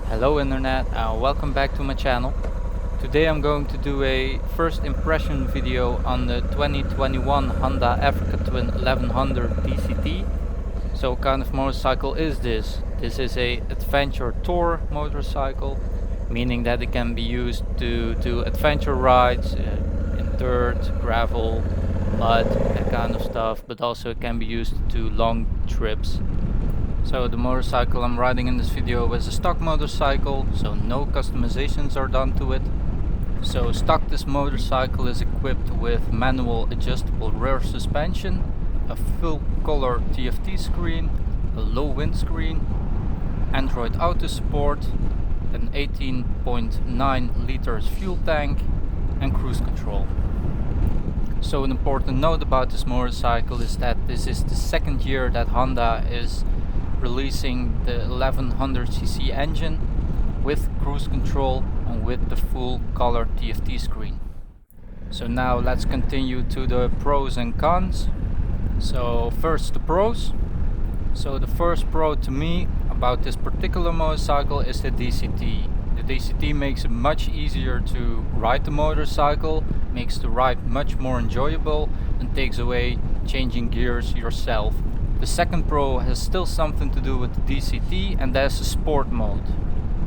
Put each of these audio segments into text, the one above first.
Hello internet, welcome back to my channel. Today I'm going to do a first impression video on the 2021 Honda Africa Twin 1100 DCT. So what kind of motorcycle is this? This is a adventure tour motorcycle, meaning that it can be used to do adventure rides in dirt, gravel, mud, that kind of stuff, but also it can be used to do long trips. So the motorcycle I'm riding in this video is a stock motorcycle, so no customizations are done to it. So stock this motorcycle is equipped with manual adjustable rear suspension, a full color TFT screen, a low windscreen, Android Auto support, an 18.9 liters fuel tank and cruise control. So an important note about this motorcycle is that this is the second year that Honda is releasing the 1100cc engine with cruise control and with the full color TFT screen. So now let's continue to the pros and cons. So first the pros. So the first pro to me about this particular motorcycle is the DCT. The DCT makes it much easier to ride the motorcycle, makes the ride much more enjoyable and takes away changing gears yourself. The second pro has still something to do with the DCT, and that's the sport mode.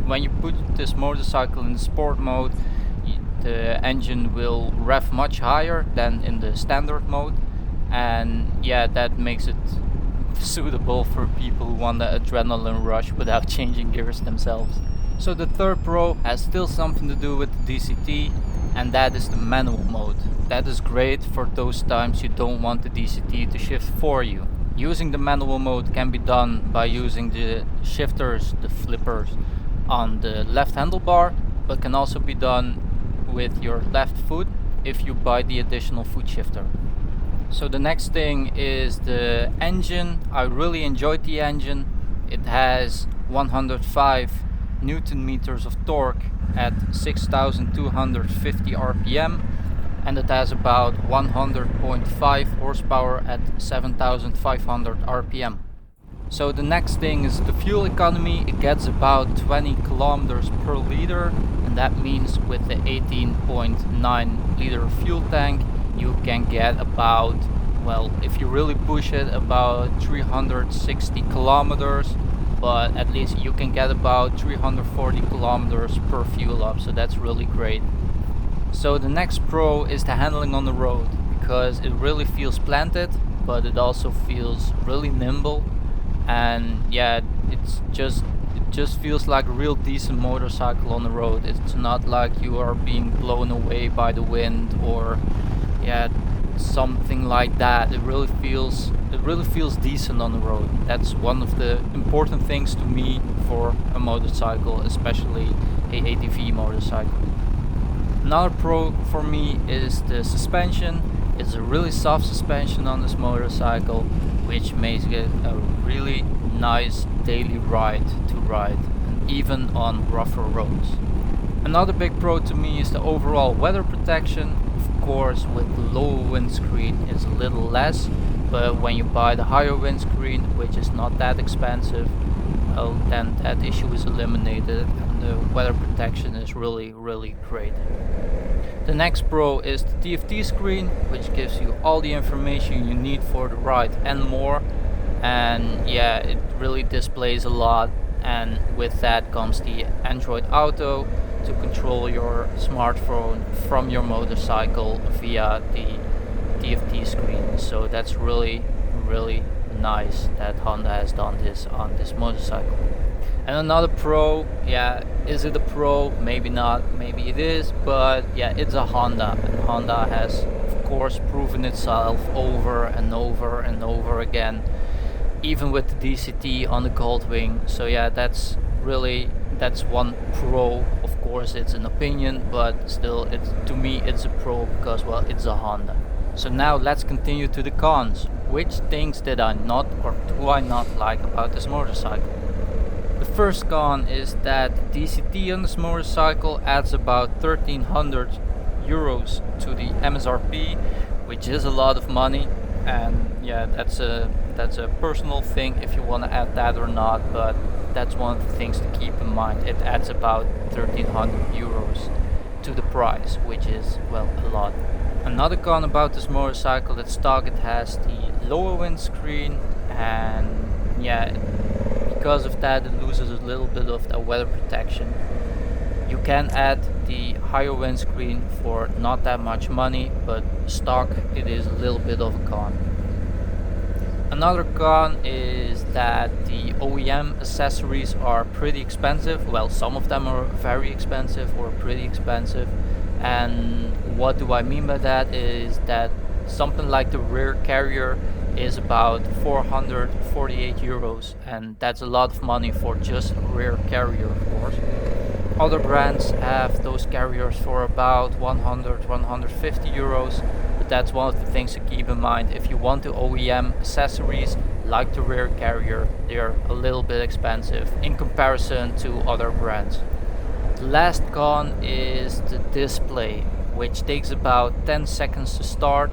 When you put this motorcycle in the sport mode, the engine will rev much higher than in the standard mode, and yeah, that makes it suitable for people who want the adrenaline rush without changing gears themselves. So the third pro has still something to do with the DCT, and that is the manual mode. That is great for those times you don't want the DCT to shift for you. Using the manual mode can be done by using the shifters, the flippers on the left handlebar, but can also be done with your left foot if you buy the additional foot shifter. So the next thing is the engine. I really enjoyed the engine. It has 105 Newton meters of torque at 6,250 RPM. And it has about 100.5 horsepower at 7,500 RPM. So the next thing is the fuel economy. It gets about 20 kilometers per liter, and that means with the 18.9 liter fuel tank you can get about, well, if you really push it, about 360 kilometers, but at least you can get about 340 kilometers per fuel up, so that's really great. So the next pro is the handling on the road, because it really feels planted, but it also feels really nimble, and yeah, it just feels like a real decent motorcycle on the road. It's not like you are being blown away by the wind or something like that. It really feels decent on the road. That's one of the important things to me for a motorcycle, especially a ATV motorcycle. Another pro for me is the suspension. It's a really soft suspension on this motorcycle, which makes it a really nice daily ride to ride, even on rougher roads. Another big pro to me is the overall weather protection. Of course, with the low windscreen it's a little less, but when you buy the higher windscreen, which is not that expensive, well, then that issue is eliminated and the weather protection is really great. The next pro is the TFT screen, which gives you all the information you need for the ride and more, and yeah, it really displays a lot, and with that comes the Android Auto to control your smartphone from your motorcycle via the TFT screen. So that's really nice that Honda has done this on this motorcycle. And another pro, yeah, is it a pro? Maybe not, maybe it is, but yeah, it's a Honda, and Honda has of course proven itself over and over again, even with the DCT on the Goldwing. So yeah, that's one pro. Of course it's an opinion, but still, to me it's a pro because, well, it's a Honda. So now let's continue to the cons. Which things did I not or do I not like about this motorcycle? The first con is that the DCT on this motorcycle adds about 1,300 euros to the MSRP, which is a lot of money, and yeah, that's a personal thing if you want to add that or not, but that's one of the things to keep in mind. It adds about 1300 euros to the price, which is, well, a lot. Another con about this motorcycle, that stock, it has the lower windscreen, and yeah, because of that it loses a little bit of the weather protection. You can add the higher windscreen for not that much money, but stock, it is a little bit of a con. Another con is that the OEM accessories are pretty expensive. Well, some of them are very expensive or pretty expensive. And what do I mean by that is that something like the rear carrier is about 448 euros, and that's a lot of money for just a rear carrier, of course. Other brands have those carriers for about 100-150 euros, but that's one of the things to keep in mind. If you want the OEM accessories like the rear carrier, they're a little bit expensive in comparison to other brands. The last con is the display, which takes about 10 seconds to start.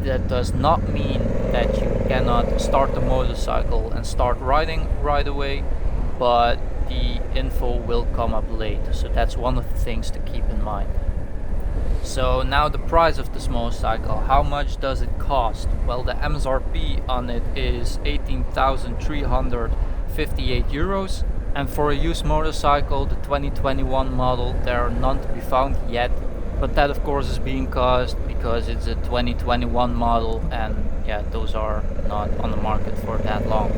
That does not mean that you cannot start the motorcycle and start riding right away, but the info will come up late, so that's one of the things to keep in mind. So now the price of this motorcycle, how much does it cost? Well, the MSRP on it is 18,358 euros. And for a used motorcycle, the 2021 model, there are none to be found yet. But that of course is being caused because it's a 2021 model, and yeah, those are not on the market for that long.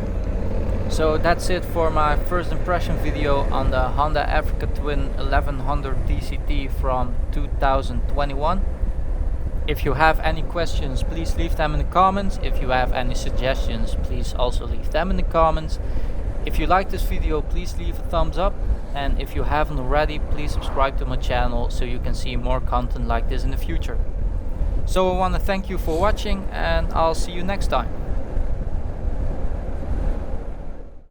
So that's it for my first impression video on the Honda Africa Twin 1100 DCT from 2021. If you have any questions, please leave them in the comments. If you have any suggestions, please also leave them in the comments. If you like this video, please leave a thumbs up, and if you haven't already, please subscribe to my channel so you can see more content like this in the future. So I want to thank you for watching, and I'll see you next time.